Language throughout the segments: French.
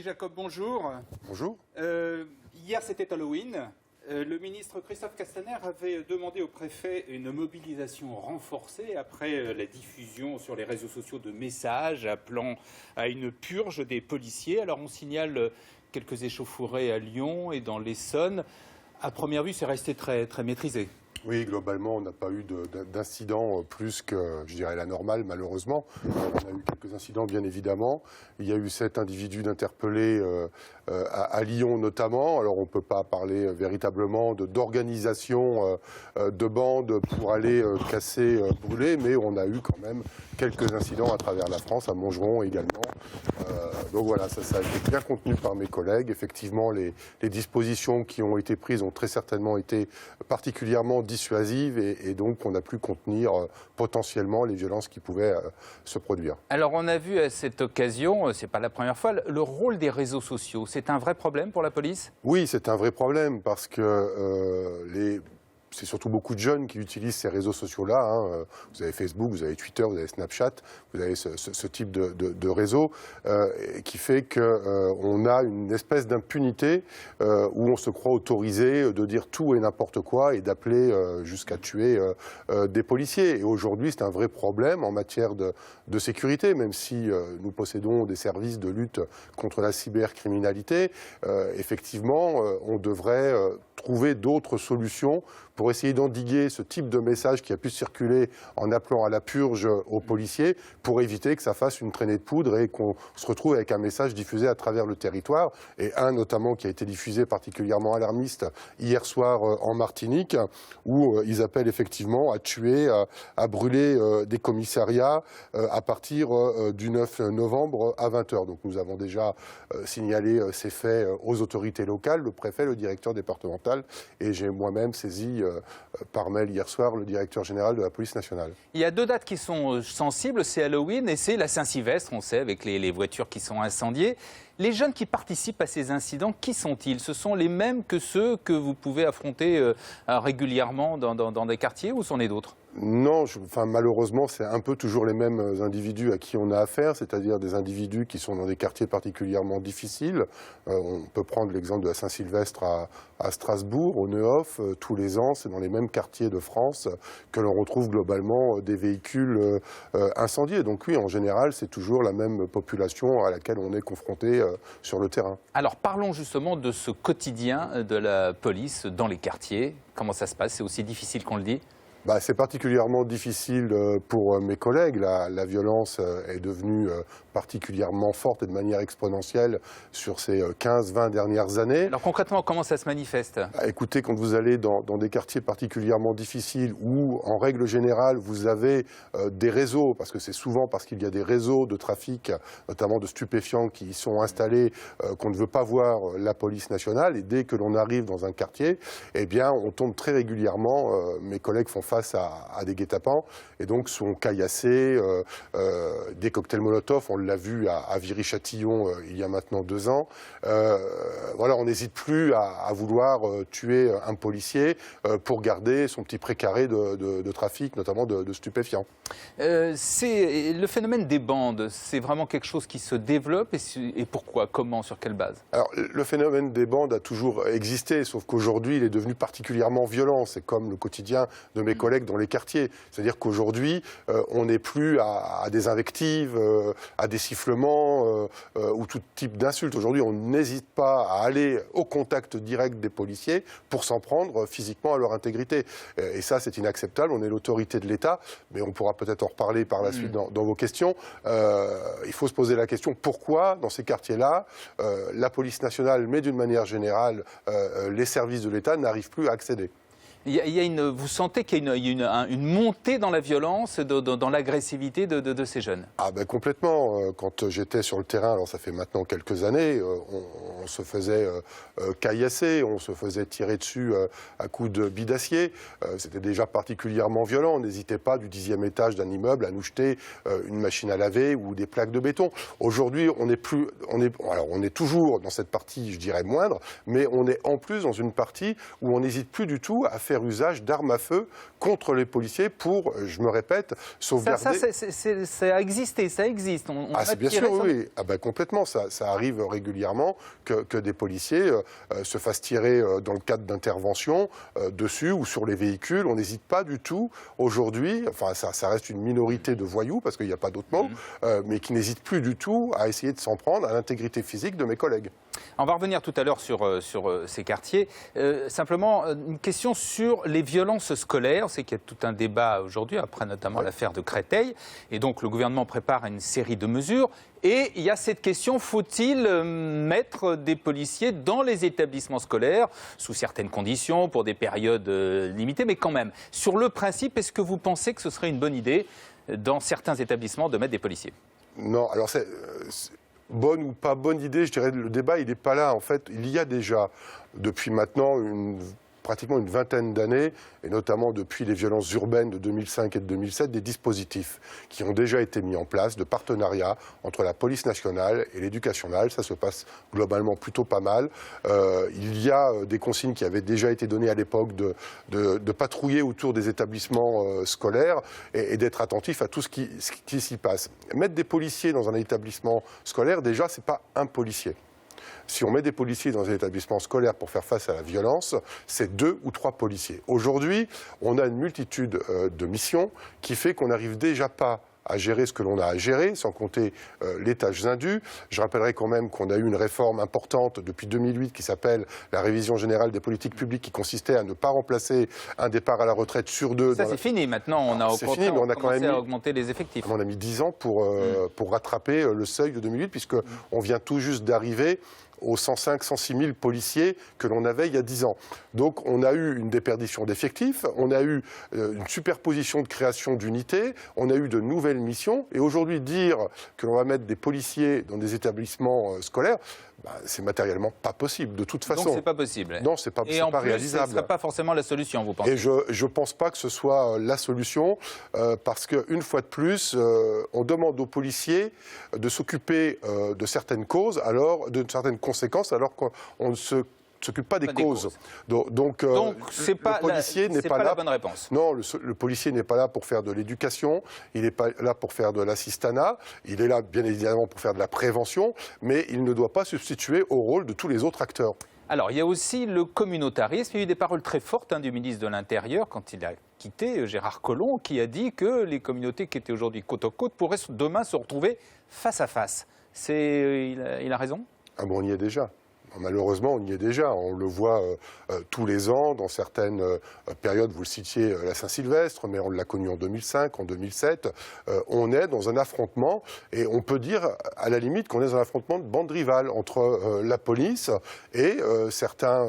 Jacob, bonjour. Bonjour. Hier, c'était Halloween. Le ministre Christophe Castaner avait demandé au préfet une mobilisation renforcée après la diffusion sur les réseaux sociaux de messages appelant à une purge des policiers. Alors on signale quelques échauffourées à Lyon et dans l'Essonne. À première vue, c'est resté très maîtrisé. Oui, globalement, on n'a pas eu d'incidents plus que, je dirais, la normale, malheureusement. On a eu quelques incidents, bien évidemment. Il y a eu 7 individus d'interpellés à Lyon, notamment. Alors, on ne peut pas parler véritablement d'organisation de bandes pour aller casser, brûler, mais on a eu quand même quelques incidents à travers la France, à Montgeron également. Donc voilà, ça a été bien contenu par mes collègues. Effectivement, les dispositions qui ont été prises ont très certainement été particulièrement dissuasive et donc on a pu contenir potentiellement les violences qui pouvaient se produire. Alors on a vu à cette occasion, c'est pas la première fois, le rôle des réseaux sociaux. C'est un vrai problème pour la police ? Oui, c'est un vrai problème parce que c'est surtout beaucoup de jeunes qui utilisent ces réseaux sociaux-là. Hein. Vous avez Facebook, vous avez Twitter, vous avez Snapchat, vous avez ce type de réseau qui fait qu'on a une espèce d'impunité où on se croit autorisé de dire tout et n'importe quoi et d'appeler jusqu'à tuer des policiers. Et aujourd'hui, c'est un vrai problème en matière de sécurité, même si nous possédons des services de lutte contre la cybercriminalité. Effectivement, on devrait trouver d'autres solutions pour essayer d'endiguer ce type de message qui a pu circuler en appelant à la purge aux policiers, pour éviter que ça fasse une traînée de poudre et qu'on se retrouve avec un message diffusé à travers le territoire. Et un notamment qui a été diffusé particulièrement alarmiste hier soir en Martinique, où ils appellent effectivement à tuer, à brûler des commissariats à partir du 9 novembre à 20h. Donc nous avons déjà signalé ces faits aux autorités locales, le préfet, le directeur départemental, et j'ai moi-même saisi par mail hier soir le directeur général de la police nationale. Il y a 2 dates qui sont sensibles, c'est Halloween et c'est la Saint-Sylvestre, on sait, avec les voitures qui sont incendiées. Les jeunes qui participent à ces incidents, qui sont-ils ? Ce sont les mêmes que ceux que vous pouvez affronter régulièrement dans des quartiers ou c'en est d'autres ? Non, malheureusement, c'est un peu toujours les mêmes individus à qui on a affaire, c'est-à-dire des individus qui sont dans des quartiers particulièrement difficiles. On peut prendre l'exemple de la Saint-Sylvestre à Strasbourg, au Neuhof. Tous les ans, c'est dans les mêmes quartiers de France que l'on retrouve globalement des véhicules incendiés. Donc oui, en général, c'est toujours la même population à laquelle on est confronté sur le terrain. Alors parlons justement de ce quotidien de la police dans les quartiers. Comment ça se passe ? C'est aussi difficile qu'on le dit ? C'est particulièrement difficile pour mes collègues. La violence est devenue particulièrement forte et de manière exponentielle sur ces 15-20 dernières années. Alors concrètement, comment ça se manifeste ? Écoutez, quand vous allez dans des quartiers particulièrement difficiles où, en règle générale, vous avez des réseaux, parce que c'est souvent parce qu'il y a des réseaux de trafic, notamment de stupéfiants, qui y sont installés, qu'on ne veut pas voir la police nationale. Et dès que l'on arrive dans un quartier, eh bien, on tombe très régulièrement, mes collègues font face à des guet-apens et donc sont caillassés, des cocktails Molotov, on l'a vu à Viry-Châtillon il y a maintenant 2 ans. Voilà, on n'hésite plus à vouloir tuer un policier pour garder son petit précaré de trafic, notamment de stupéfiants. Le phénomène des bandes, c'est vraiment quelque chose qui se développe et pourquoi ? Comment ? Sur quelle base ? Alors, le phénomène des bandes a toujours existé, sauf qu'aujourd'hui, il est devenu particulièrement violent. C'est comme le quotidien de mes collègues dans les quartiers. C'est-à-dire qu'aujourd'hui, on n'est plus à des invectives, à des sifflements ou tout type d'insultes. Aujourd'hui, on n'hésite pas à aller au contact direct des policiers pour s'en prendre physiquement à leur intégrité. Et ça, c'est inacceptable. On est l'autorité de l'État, mais on pourra peut-être en reparler par la suite dans vos questions. Il faut se poser la question, pourquoi, dans ces quartiers-là, la police nationale, mais d'une manière générale, les services de l'État n'arrivent plus à accéder ? Vous sentez qu'il y a une montée dans la violence, dans l'agressivité de ces jeunes ? Complètement. Quand j'étais sur le terrain, alors ça fait maintenant quelques années, on se faisait caillasser, on se faisait tirer dessus à coups de billes d'acier. C'était déjà particulièrement violent. On n'hésitait pas du 10e étage d'un immeuble à nous jeter une machine à laver ou des plaques de béton. Aujourd'hui, on est toujours dans cette partie, je dirais, moindre, mais on est en plus dans une partie où on n'hésite plus du tout à faire faire usage d'armes à feu contre les policiers pour, je me répète, sauvegarder... Ça a existé, ça existe. Bien sûr, oui. Complètement. Ça arrive régulièrement que des policiers se fassent tirer dans le cadre d'interventions dessus ou sur les véhicules. On n'hésite pas du tout aujourd'hui, enfin ça reste une minorité de voyous, parce qu'il n'y a pas d'autre mot, mais qui n'hésitent plus du tout à essayer de s'en prendre à l'intégrité physique de mes collègues. On va revenir tout à l'heure sur ces quartiers. Simplement, une question sur les violences scolaires. C'est qu'il y a tout un débat aujourd'hui, après notamment l'affaire de Créteil. Et donc, le gouvernement prépare une série de mesures. Et il y a cette question, faut-il mettre des policiers dans les établissements scolaires, sous certaines conditions, pour des périodes limitées, mais quand même. Sur le principe, est-ce que vous pensez que ce serait une bonne idée, dans certains établissements, de mettre des policiers? Non, alors bonne ou pas bonne idée, je dirais le débat, il n'est pas là. En fait, il y a déjà, depuis maintenant pratiquement une vingtaine d'années, et notamment depuis les violences urbaines de 2005 et de 2007, des dispositifs qui ont déjà été mis en place de partenariat entre la police nationale et l'éducation nationale. Ça se passe globalement plutôt pas mal. Il y a des consignes qui avaient déjà été données à l'époque de patrouiller autour des établissements scolaires et d'être attentif à tout ce qui s'y passe. Mettre des policiers dans un établissement scolaire, déjà, c'est pas un policier. Si on met des policiers dans un établissement scolaire pour faire face à la violence, c'est 2 ou 3 policiers. Aujourd'hui, on a une multitude de missions qui fait qu'on n'arrive déjà pas à gérer ce que l'on a à gérer, sans compter les tâches indues. Je rappellerai quand même qu'on a eu une réforme importante depuis 2008 qui s'appelle la révision générale des politiques publiques, qui consistait à ne pas remplacer un départ à la retraite sur 2. Ça, c'est fini. Maintenant, on a commencé à augmenter les effectifs. On a mis 10 ans pour rattraper le seuil de 2008, puisqu'on vient tout juste d'arriver aux 105, 106 000 policiers que l'on avait il y a 10 ans. Donc on a eu une déperdition d'effectifs, on a eu une superposition de création d'unités, on a eu de nouvelles missions, et aujourd'hui dire que l'on va mettre des policiers dans des établissements scolaires, c'est matériellement pas possible, de toute façon. Donc c'est pas possible. Non, c'est pas réalisable. Et en plus, ce ne serait pas forcément la solution, vous pensez? Et je ne pense pas que ce soit la solution, parce qu'une fois de plus, on demande aux policiers de s'occuper de certaines causes, de certaines conséquences, alors qu'on ne s'occupe pas des causes. Donc le policier n'est pas là. La bonne réponse. Non, le policier n'est pas là pour faire de l'éducation, il n'est pas là pour faire de l'assistanat, il est là bien évidemment pour faire de la prévention, mais il ne doit pas substituer au rôle de tous les autres acteurs. Alors, il y a aussi le communautarisme. Il y a eu des paroles très fortes du ministre de l'Intérieur quand il a quitté, Gérard Collomb, qui a dit que les communautés qui étaient aujourd'hui côte à côte pourraient demain se retrouver face à face. Il a raison? On y est déjà. Malheureusement, on y est déjà. On le voit tous les ans, dans certaines périodes, vous le citiez, la Saint-Sylvestre, mais on l'a connu en 2005, en 2007. On est dans un affrontement, et on peut dire, à la limite, qu'on est dans un affrontement de bande rivale entre la police et certains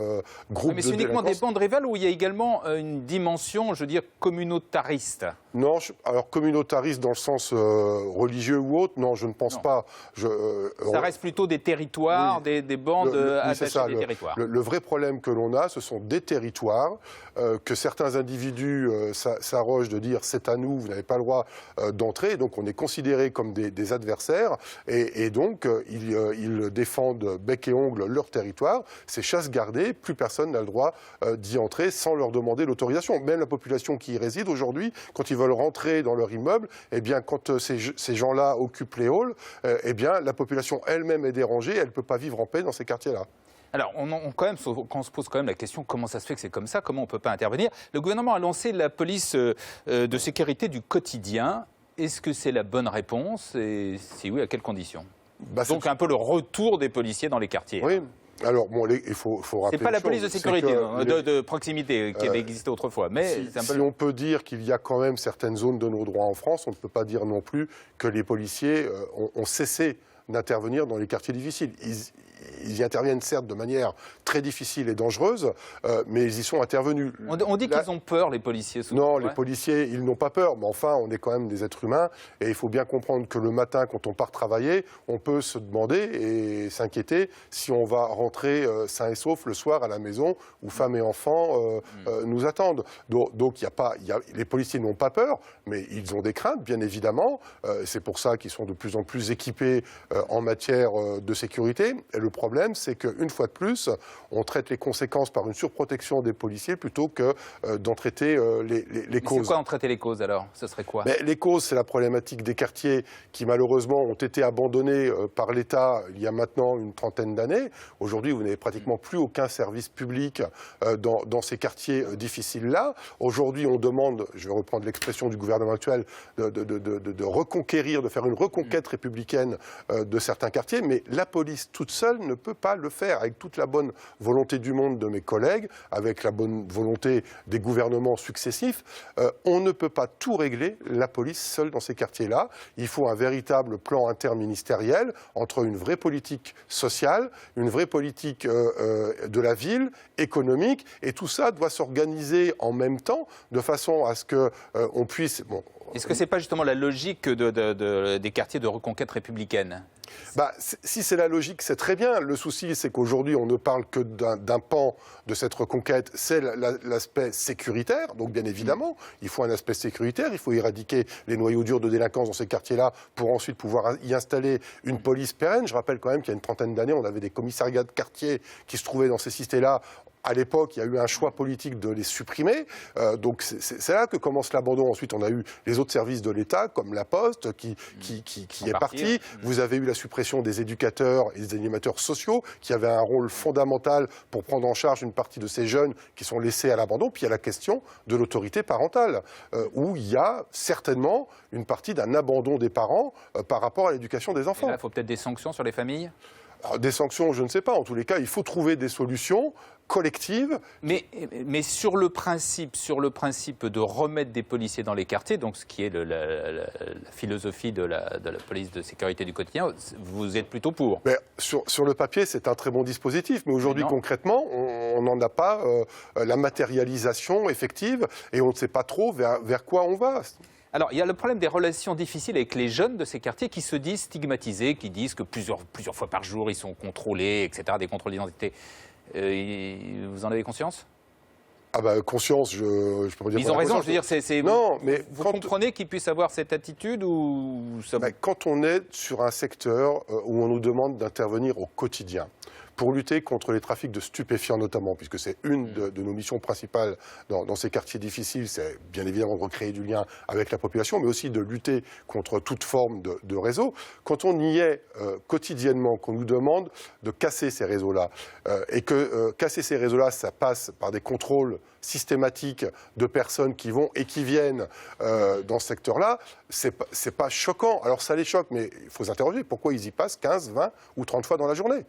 groupes de délinquance. Mais c'est uniquement des bandes rivales ou il y a également une dimension, je veux dire, communautariste? Non, alors communautariste dans le sens religieux ou autre, non, je ne pense pas. Ça reste plutôt des territoires, des bandes attachées à des territoires. Le vrai problème que l'on a, ce sont des territoires que certains individus s'arrogent de dire c'est à nous, vous n'avez pas le droit d'entrer, donc on est considéré comme des adversaires, et donc ils défendent bec et ongle leur territoire, c'est chasse gardée, plus personne n'a le droit d'y entrer sans leur demander l'autorisation. Même la population qui y réside aujourd'hui, quand ils veulent rentrer dans leur immeuble, eh bien, quand ces gens-là occupent les halls, eh bien, la population elle-même est dérangée, elle ne peut pas vivre en paix dans ces quartiers-là. Alors, on se pose quand même la question, comment ça se fait que c'est comme ça? Comment on ne peut pas intervenir? Le gouvernement a lancé la police de sécurité du quotidien. Est-ce que c'est la bonne réponse? Et si oui, à quelles conditions? Donc, un peu le retour des policiers dans les quartiers. Oui. Alors, bon, il faut rappeler. C'est pas la police de sécurité, de proximité qui avait existé autrefois. Mais si on peut dire qu'il y a quand même certaines zones de nos droits en France, on ne peut pas dire non plus que les policiers ont cessé d'intervenir dans les quartiers difficiles. Ils y interviennent certes de manière très difficile et dangereuse, mais ils y sont intervenus. On dit qu'ils ont peur, les policiers, souvent. Non, les policiers, ils n'ont pas peur, mais enfin, on est quand même des êtres humains, et il faut bien comprendre que le matin, quand on part travailler, on peut se demander et s'inquiéter si on va rentrer sain et sauf le soir à la maison où femmes et enfants nous attendent. Donc, les policiers n'ont pas peur, mais ils ont des craintes, bien évidemment. C'est pour ça qu'ils sont de plus en plus équipés en matière de sécurité. Et le problème, c'est qu'une fois de plus, on traite les conséquences par une surprotection des policiers plutôt que d'en traiter les causes. C'est quoi en traiter les causes alors? Ce serait quoi? Les causes, c'est la problématique des quartiers qui malheureusement ont été abandonnés par l'État il y a maintenant une trentaine d'années. Aujourd'hui, vous n'avez pratiquement plus aucun service public dans ces quartiers difficiles-là. Aujourd'hui, on demande, je vais reprendre l'expression du gouvernement actuel, de reconquérir, de faire une reconquête républicaine de certains quartiers, mais la police toute seule ne peut pas le faire, avec toute la bonne volonté du monde de mes collègues, avec la bonne volonté des gouvernements successifs. On ne peut pas tout régler, la police seule dans ces quartiers-là. Il faut un véritable plan interministériel entre une vraie politique sociale, une vraie politique de la ville, économique, et tout ça doit s'organiser en même temps, de façon à ce qu'on puisse... Bon, est-ce que ce n'est pas justement la logique des quartiers de reconquête républicaine? Si c'est la logique, c'est très bien. Le souci, c'est qu'aujourd'hui, on ne parle que d'un pan de cette reconquête, c'est l'aspect sécuritaire. Donc, bien évidemment, il faut un aspect sécuritaire, il faut éradiquer les noyaux durs de délinquance dans ces quartiers-là pour ensuite pouvoir y installer une police pérenne. Je rappelle quand même qu'il y a une trentaine d'années, on avait des commissariats de quartier qui se trouvaient dans ces cités-là. À l'époque, il y a eu un choix politique de les supprimer. Donc c'est là que commence l'abandon. Ensuite, on a eu les autres services de l'État, comme la Poste, qui est partie. Vous avez eu la suppression des éducateurs et des animateurs sociaux, qui avaient un rôle fondamental pour prendre en charge une partie de ces jeunes qui sont laissés à l'abandon. Puis il y a la question de l'autorité parentale, où il y a certainement une partie d'un abandon des parents par rapport à l'éducation des enfants. Il faut peut-être des sanctions sur les familles? Alors, des sanctions, je ne sais pas. En tous les cas, il faut trouver des solutions collectives. Mais sur le principe de remettre des policiers dans les quartiers, donc ce qui est la philosophie de la police de sécurité du quotidien, vous êtes plutôt pour? Mais sur le papier, c'est un très bon dispositif. Mais aujourd'hui, concrètement, on n'en a pas la matérialisation effective et on ne sait pas trop vers quoi on va. Alors, il y a le problème des relations difficiles avec les jeunes de ces quartiers qui se disent stigmatisés, qui disent que plusieurs fois par jour, ils sont contrôlés, etc., des contrôles d'identité. Vous en avez conscience? Conscience, je peux pas dire. Ils ont raison, je veux dire, non, mais vous comprenez qu'ils puissent avoir cette attitude ou ça... Quand on est sur un secteur où on nous demande d'intervenir au quotidien, pour lutter contre les trafics de stupéfiants notamment, puisque c'est une de nos missions principales dans ces quartiers difficiles, c'est bien évidemment de recréer du lien avec la population, mais aussi de lutter contre toute forme de réseau. Quand on y est quotidiennement, qu'on nous demande de casser ces réseaux-là, et que casser ces réseaux-là, ça passe par des contrôles systématiques de personnes qui vont et qui viennent dans ce secteur-là, c'est pas choquant. Alors ça les choque, mais il faut s'interroger pourquoi ils y passent 15, 20 ou 30 fois dans la journée.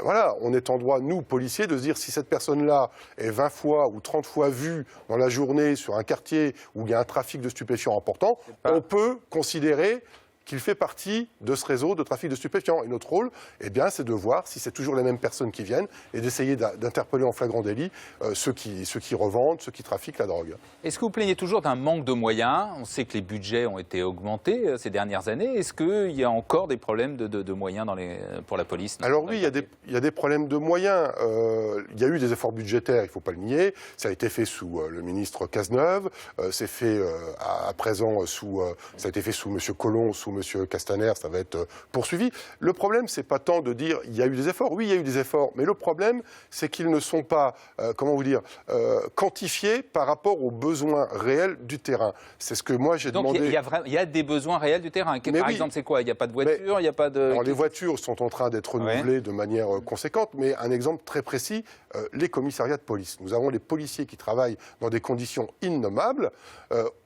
Voilà, on est en droit, nous, policiers, de se dire si cette personne-là est 20 fois ou 30 fois vue dans la journée sur un quartier où il y a un trafic de stupéfiants important, on peut considérer qu'il fait partie de ce réseau de trafic de stupéfiants. Et notre rôle, c'est de voir si c'est toujours les mêmes personnes qui viennent et d'essayer d'interpeller en flagrant délit ceux qui revendent, ceux qui trafiquent la drogue. Est-ce que vous plaignez toujours d'un manque de moyens? On sait que les budgets ont été augmentés ces dernières années. Est-ce qu'il y a encore des problèmes de moyens pour la police? Alors oui, il y a des problèmes de moyens. Il y a eu des efforts budgétaires, il ne faut pas le nier. Ça a été fait sous le ministre Cazeneuve. C'est fait à présent ça a été fait sous M. Collomb, sous M. Castaner, ça va être poursuivi. Le problème, c'est pas tant de dire il y a eu des efforts. Oui, il y a eu des efforts, mais le problème, c'est qu'ils ne sont pas, quantifiés par rapport aux besoins réels du terrain. C'est ce que moi j'ai demandé. Donc il y a des besoins réels du terrain. Par exemple, c'est quoi? Il n'y a pas de voitures, il n'y a pas de... Alors, les voitures sont en train d'être renouvelées de manière conséquente, mais un exemple très précis, les commissariats de police. Nous avons les policiers qui travaillent dans des conditions innommables.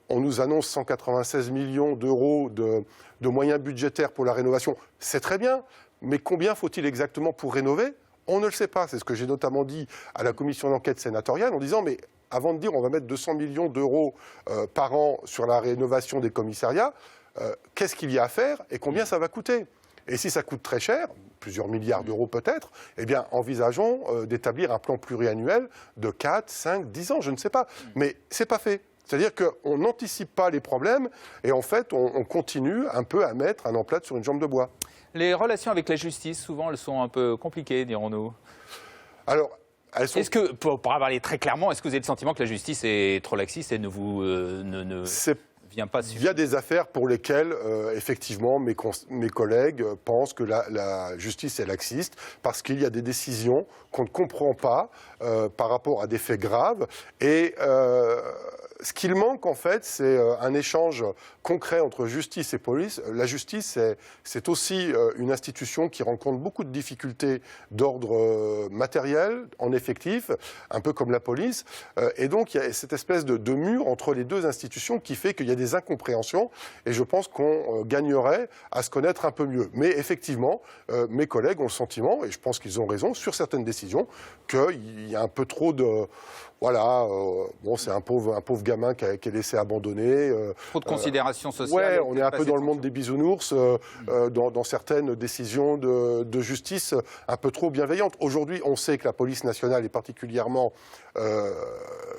On nous annonce 196 millions d'euros de moyens budgétaires pour la rénovation. C'est très bien, mais combien faut-il exactement pour rénover? On ne le sait pas. C'est ce que j'ai notamment dit à la commission d'enquête sénatoriale en disant mais avant de dire on va mettre 200 millions d'euros par an sur la rénovation des commissariats, qu'est-ce qu'il y a à faire et combien ça va coûter? Et si ça coûte très cher, plusieurs milliards d'euros peut-être, envisageons d'établir un plan pluriannuel de 4, 5, 10 ans, je ne sais pas. Mais ce n'est pas fait. C'est-à-dire qu'on n'anticipe pas les problèmes et en fait, on continue un peu à mettre un emplâtre sur une jambe de bois. Les relations avec la justice, souvent, elles sont un peu compliquées, dirons-nous. Alors, elles sont... Est-ce que, pour parler très clairement, est-ce que vous avez le sentiment que la justice est trop laxiste et ne vous... vient pas Il y a des affaires pour lesquelles, effectivement, mes collègues pensent que la justice est laxiste parce qu'il y a des décisions qu'on ne comprend pas par rapport à des faits graves. Et ce qu'il manque, en fait, c'est un échange concret entre justice et police. La justice, c'est aussi une institution qui rencontre beaucoup de difficultés d'ordre matériel, en effectif, un peu comme la police. Et donc, il y a cette espèce de mur entre les deux institutions qui fait qu'il y a des incompréhensions. Et je pense qu'on gagnerait à se connaître un peu mieux. Mais effectivement, mes collègues ont le sentiment, et je pense qu'ils ont raison, sur certaines décisions, qu'il y a un peu trop de... Voilà, bon, c'est un pauvre gamin qui est laissé abandonné. Trop de considération sociale. Ouais, on est un peu dans le monde des bisounours, dans certaines décisions de justice un peu trop bienveillantes. Aujourd'hui, on sait que la police nationale est particulièrement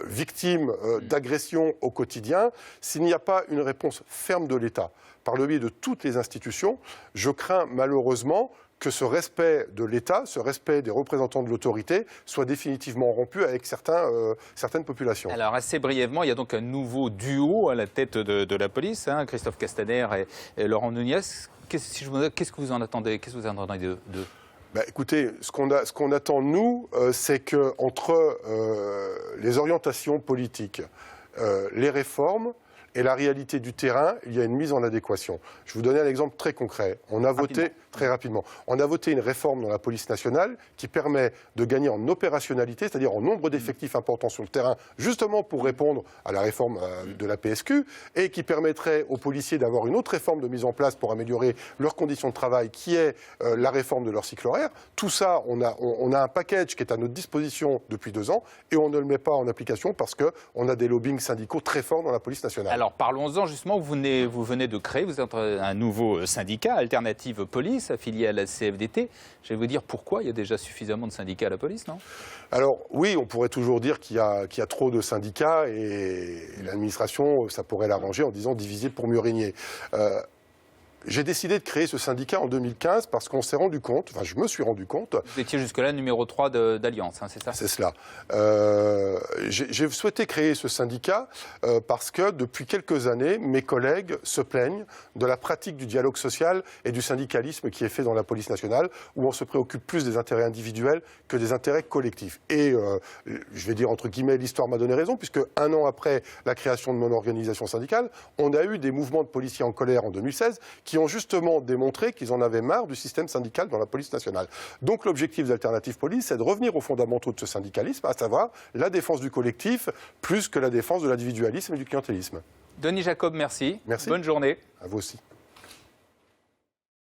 victime d'agressions au quotidien. S'il n'y a pas une réponse ferme de l'État, par le biais de toutes les institutions, je crains malheureusement que ce respect de l'État, ce respect des représentants de l'autorité, soit définitivement rompu avec certaines populations. Alors, assez brièvement, il y a donc un nouveau duo à la tête de la police, hein, Christophe Castaner et Laurent Nunez. Qu'est-ce que vous en attendez? Qu'est-ce que vous en attendez d'eux? Écoutez, ce qu'on attend, nous, c'est qu'entre les orientations politiques, les réformes, et la réalité du terrain, il y a une mise en adéquation. Je vais vous donner un exemple très concret. On a voté, très rapidement, on a voté une réforme dans la police nationale qui permet de gagner en opérationnalité, c'est-à-dire en nombre d'effectifs importants sur le terrain, justement pour répondre à la réforme de la PSQ, et qui permettrait aux policiers d'avoir une autre réforme de mise en place pour améliorer leurs conditions de travail, qui est la réforme de leur cycle horaire. Tout ça, on a un package qui est à notre disposition depuis 2 ans, et on ne le met pas en application parce qu'on a des lobbyings syndicaux très forts dans la police nationale. Alors parlons-en justement, vous venez de créer, vous êtes un nouveau syndicat, Alternative Police, affilié à la CFDT. Je vais vous dire pourquoi, il y a déjà suffisamment de syndicats à la police, non? Alors oui, on pourrait toujours dire qu'il y a trop de syndicats et l'administration, ça pourrait l'arranger en disant diviser pour mieux régner. J'ai décidé de créer ce syndicat en 2015 parce qu'on s'est rendu compte, enfin je me suis rendu compte... Vous étiez jusque-là numéro 3 d'Alliance, hein, c'est ça? C'est cela. J'ai souhaité créer ce syndicat parce que depuis quelques années, mes collègues se plaignent de la pratique du dialogue social et du syndicalisme qui est fait dans la police nationale, où on se préoccupe plus des intérêts individuels que des intérêts collectifs. Et je vais dire entre guillemets, l'histoire m'a donné raison, puisque 1 an après la création de mon organisation syndicale, on a eu des mouvements de policiers en colère en 2016 qui ont justement démontré qu'ils en avaient marre du système syndical dans la police nationale. Donc l'objectif d'Alternative Police, c'est de revenir aux fondamentaux de ce syndicalisme, à savoir la défense du collectif, plus que la défense de l'individualisme et du clientélisme. Denis Jacob, merci. Merci. Bonne journée. À vous aussi.